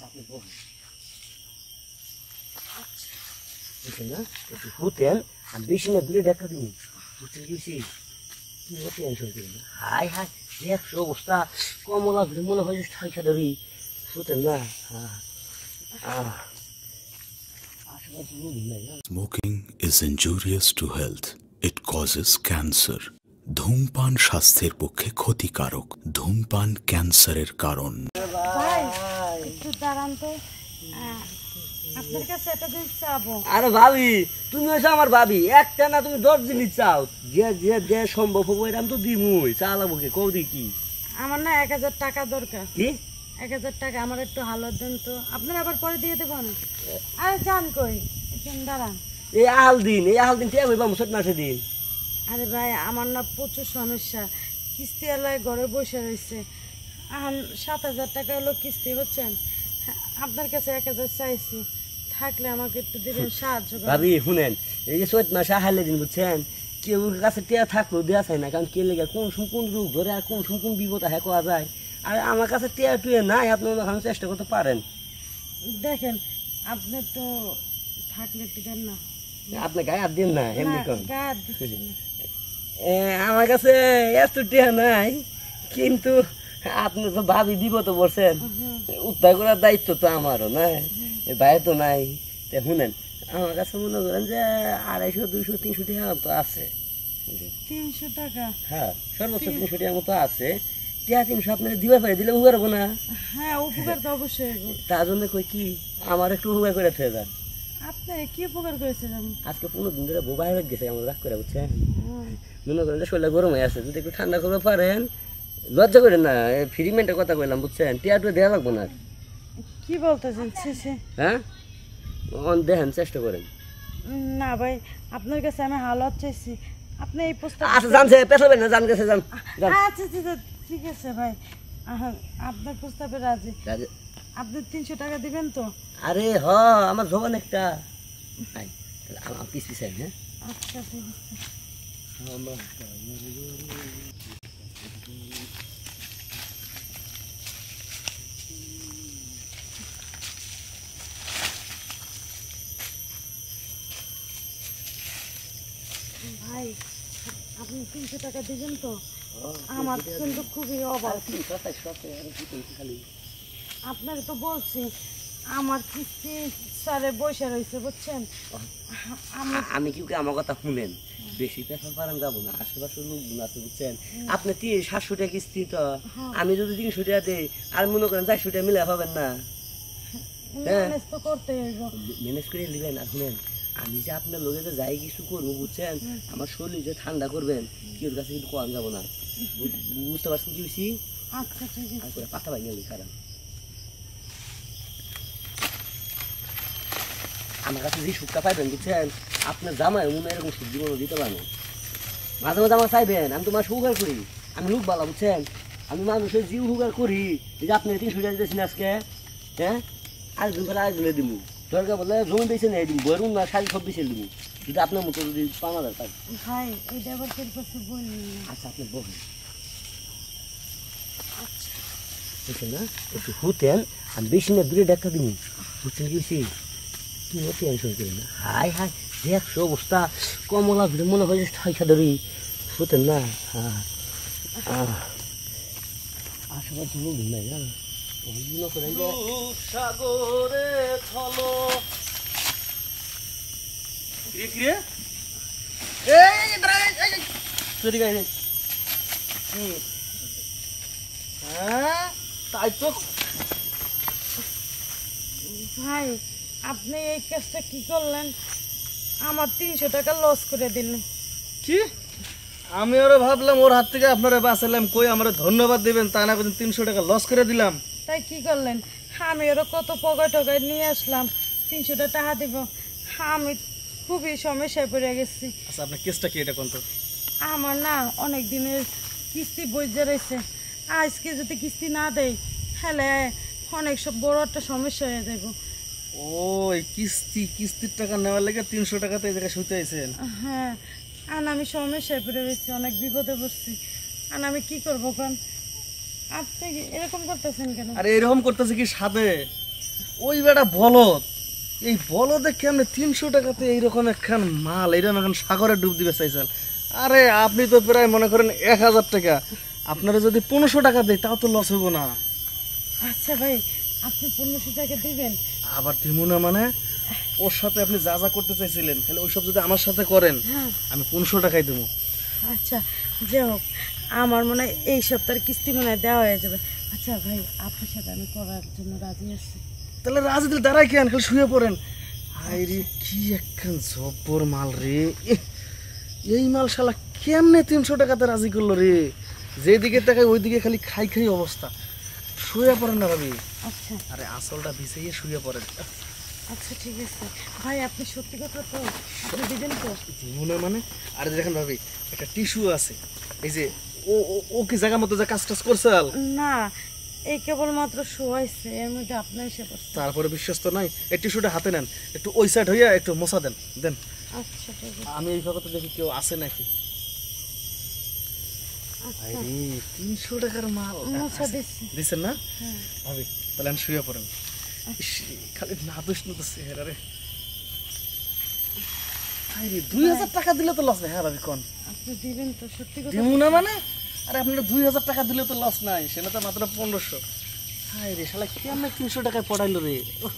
আপনি বলুন বুঝছেন না একটু হুতেন আমি বেশি না দূরে দেখা দিন বুঝছেন গেছি টেনশন করি না হাই হাই দেখছো অবস্থা কমলা ঘুরে মনে হয় ঠাইসা ধরি বুঝছেন না Smoking is injurious to health. It causes cancer. ধূমপান স্বাস্থ্যের পক্ষে ক্ষতিকারক। ধূমপান ক্যান্সারের কারণ। ভাই একটু দাঁড়ান তো, আপনার কাছে একটা জিনিস চাবো। আরে ভাবি তুমি হয়েছো আমার ভাবি, একটা না তুমি 10 জিনিস চাও, যে যে যে সম্ভব হবো এরকম তো দিমুই চালাবো কি কৌদি কি। আমার না 1000 টাকা দরকার। কি 1000 টাকা আমার একটু হালত দেন তো, আপনার আবার পরে দিয়ে দেবো না। আরে যান কই, দাঁড়ান। এই আহাল দিন টিয়া হইবা মুসট মাসে দিন। আরে ভাই আমার না প্রচুর সমস্যা, কিস্তি এলাকায় ঘরে বসে রয়েছে। 7000 টাকা হলো কিস্তি, বুঝছেন। আপনার কাছে 1000 চাইছি, থাকলে আমাকে একটু দিবেন, সাহায্য করুন। ভাবি শুনেন, এই যে 4 মাসে আহালে দিন বুঝছেন, কেউ কাছে টিয়া থাকলেও দেওয়া চাই না, কারণ কে লেগে কোন কোন রোগ ধরে আর কোন বিপদ হ্যাঁ করা যায়। আর আমার কাছে টিয়া টুয়ে নাই, আপনি ওখানে চেষ্টা করতে পারেন। দেখেন আপনি তো থাকলে একটু দেন না। আপনি গায়ে হাত দিন না, এমনি কোন গায়ে হাত দিচ্ছি না। আমার কাছে এত টিয়া নাই, কিন্তু আপনি তো ভাবি বিপদ বলছেন, উদ্ধার করার দায়িত্ব তো আমারও না, ভাই তো নাই। শুনেন আমার কাছে মনে করেন যে 250, 200, 300 টাকা তো আছে। 300 টাকা? হ্যাঁ সর্বোচ্চ 300 টাকার মতো আছে। টিয়া 300 আপনার দিবার পারে, দিলে উপকার হবো না? হ্যাঁ উপকার তো অবশ্যই। তার জন্য কই কি আমার একটু উপকার করে ফেলে যান। আপনি কি উপকার করেছেন? আজকে 15 দিন ধরে বউ বাইরে গেছে, আমার রাগ করে বুঝছেন। মনে করেন যে শরীরটা গরম হয়ে আছে, যদি একটু ঠান্ডা করতে পারেন, লজ্জা করেন না, ফ্রি মেন্টের কথা কইলাম বুঝছেন, টিয়াটু দেওয়া লাগবো না। কি বলতেছেন? হ্যাঁ দেখেন চেষ্টা করেন। না ভাই আপনার কাছে আমি হালত চাইছি, আপনি এই প্রস্তাব। আচ্ছা জানছে পেছাবেন না, জান গেছে যান। আচ্ছা ঠিক আছে ভাই, আপনার প্রস্তাবে রাজি। আপনি 300 টাকা দিবেন তো? আরে হ আমার জবান একটা আমার পিস পিস। হ্যাঁ আচ্ছা ঠিক আছে। ভাই আপনি 300 টাকা দিবেন তো? আমার কিন্তু খুবই অভাব। আপনাকে তো বলছি আমার কিস্তি স্যারে বসে রয়েছে, বুঝছেন। আমি কি আমার কথা শুনেন, বেশি পেছন পারেন যাবো না, আশেপাশে লোকগুলো আছে বুঝছেন। আপনি 700 টাকা কিস্তি, তো আমি যদি 300 টাকা দিই আর মনে করেন 400 টাকা মিলে পাবেন না। ম্যানেজ তো করতে হইব, ম্যানেজ করে নেবেন। আর শুনেন আমি যে আপনার লোকে যে যাই কিছু করবো বুঝছেন, আমার শরীর যে ঠান্ডা করবেন, কেউ কাছে কিন্তু কম যাবো না, বুঝতে পারছেন কি বেশি। আচ্ছা ঠিক আছে। পাতা ভাই গেলি খারাপ আমার কাছে যে সুখটা পাইবেন বুঝছেন, আপনার জামাই মনে এরকম সুখ জীবন দিতে পারেন। মাঝে মাঝে আমার চাইবেন, আমি তোমার উপকার করি, আমি লোক বালা বুঝছেন, আমি মানুষের যে উপকার করি, যে আপনি 300 টাকা দিয়েছেন আজকে, হ্যাঁ আরেকদিন পরে আরেকজনে দিব, দরকার বলে জমি বেছে নেই দিব, বরুন না 26 দিব, যদি আপনার মতো যদি 5000 পাই। ভাই এটা আবার তোর কাছে বলি। আচ্ছা আপনি বলুন। আচ্ছা বুঝছেন না, একটু হুতেন আমি বেশি না দূরে দেখা দিন, বুঝছেন কি বেশি তুমি টেনশন করি না। হাই হাই দেখছো অবস্থা কমলা ঘুরে মনে হয় ঠাইসা ধরি, বুঝতেন না। আশেপাশে লোক নাই না, মনে করেন যে সাগরে থলো তাই তো। ভাই আপনি এই কাজটা কি করলেন? আমার 300 টাকা লস করে দিলেন। কি আমি ওরা ভাবলাম ওর হাত থেকে আপনারা বাঁচালাম, কই আমরা ধন্যবাদ দিবেন, তা না বলেন 300 টাকা লস করে দিলাম। তাই কি করলেন? আমি ওরা কত পকায় টকায় নিয়ে আসলাম, 300 টাকা দিব, আমি খুবই সমস্যায় পড়ে গেছি। আচ্ছা আপনার কেসটা কি এটা কোন তো? আমার না অনেক দিনের কিস্তি বইজা রয়েছে, আজকে যদি কিস্তি না দেয় তাহলে অনেক সব বড় একটা সমস্যা হয়ে যাব। ওই কিস্তির টাকা নেওয়ার লেগে 300 টাকাতে এই জায়গায় শুতে আইছেন? হ্যাঁ আর আমি সমস্যায় পড়ে গেছি, অনেক বিপদে পড়ছি, আর আমি কি করবো কারণ আপনি এরকম করতেছেন কেন? আরে এরকম করতেছে কি সাথে ওই বেটা বলদ, এই বলদে কেমনে 300 টাকাতে এইরকম একখান মাল এইরকম এখন সাগরে ডুব দিবে চাইছেন? আরে আপনি তো প্রায় মনে করেন 1000 টাকা, আপনারা যদি 1500 টাকা দেয় তাও তো লস হইব না। আচ্ছা ভাই, আপনি 1500 টাকা দিবেন? আবার দিমু না মানে? ওর সাথে আপনি যা যা করতে চাইছিলেন তাহলে ওইসব যদি আমার সাথে করেন হ্যাঁ। আমি 1500 টাকাই দেবো। আচ্ছা যাই হোক, আমার মনে হয় এই সপ্তাহের কিস্তি মনে হয় দেওয়া হয়ে যাবে। আচ্ছা ভাই, আপনার সাথে আমি করার জন্য রাজি আছি। তাহলে রাজি দিলে দাঁড়াই কেন, খালি শুয়ে পড়েন। হাই রে, কি একখান জব্বর মাল রে! এই মাল শালা কেমনে 300 টাকাতে রাজি করলো রে? যেদিকে তাকাই ওইদিকে খালি খাই খাই অবস্থা। শুয়ে পড়েন না ভাবি। আচ্ছা আরে আসলটা বিছাইয়ে শুয়ে পড়েন। আচ্ছা ঠিক আছে ভাই, আপনি সত্যি কথা তো আপনি দিবেন তো? মনে মানে? আরে দেখেন ভাবি, একটা টিস্যু আছে, এই যে ও ও- ও কি জায়গা মতো যা কাজ টাজ করছে আল? না, এই কেবলমাত্র শোয়াইছে, এর মধ্যে আপনার এসে পড়ছে। তারপরে বিশ্বাস তো নাই, এই টিস্যুটা হাতে নেন, একটু ওই সাইড হইয়া একটু মোছা দেন দেন। আচ্ছা ঠিক আছে। আমি এইভাবে তো দেখি কেউ আছে নাকি। ভাই রে, 300 টাকার মাল মোছা দিচ্ছি। দিচ্ছেন না হ্যাঁ। ভাবি? তাহলে আমি শুয়ে পড়েন। ইস, খালি না দোষ না তো চেহারা রে। ভাই রে, 2000 টাকা দিলে তো লস নাই। হ্যাঁ ভাবি কোন আপনি দিবেন তো সত্যি কথা? দিমু না মানে? আরে আপনারা 2000 টাকা দিলে তো লস নাই, সেটা তো মাত্র 1500। হাই রে শালা কেমনে 300 টাকায় পড়াইলো রে। উহ,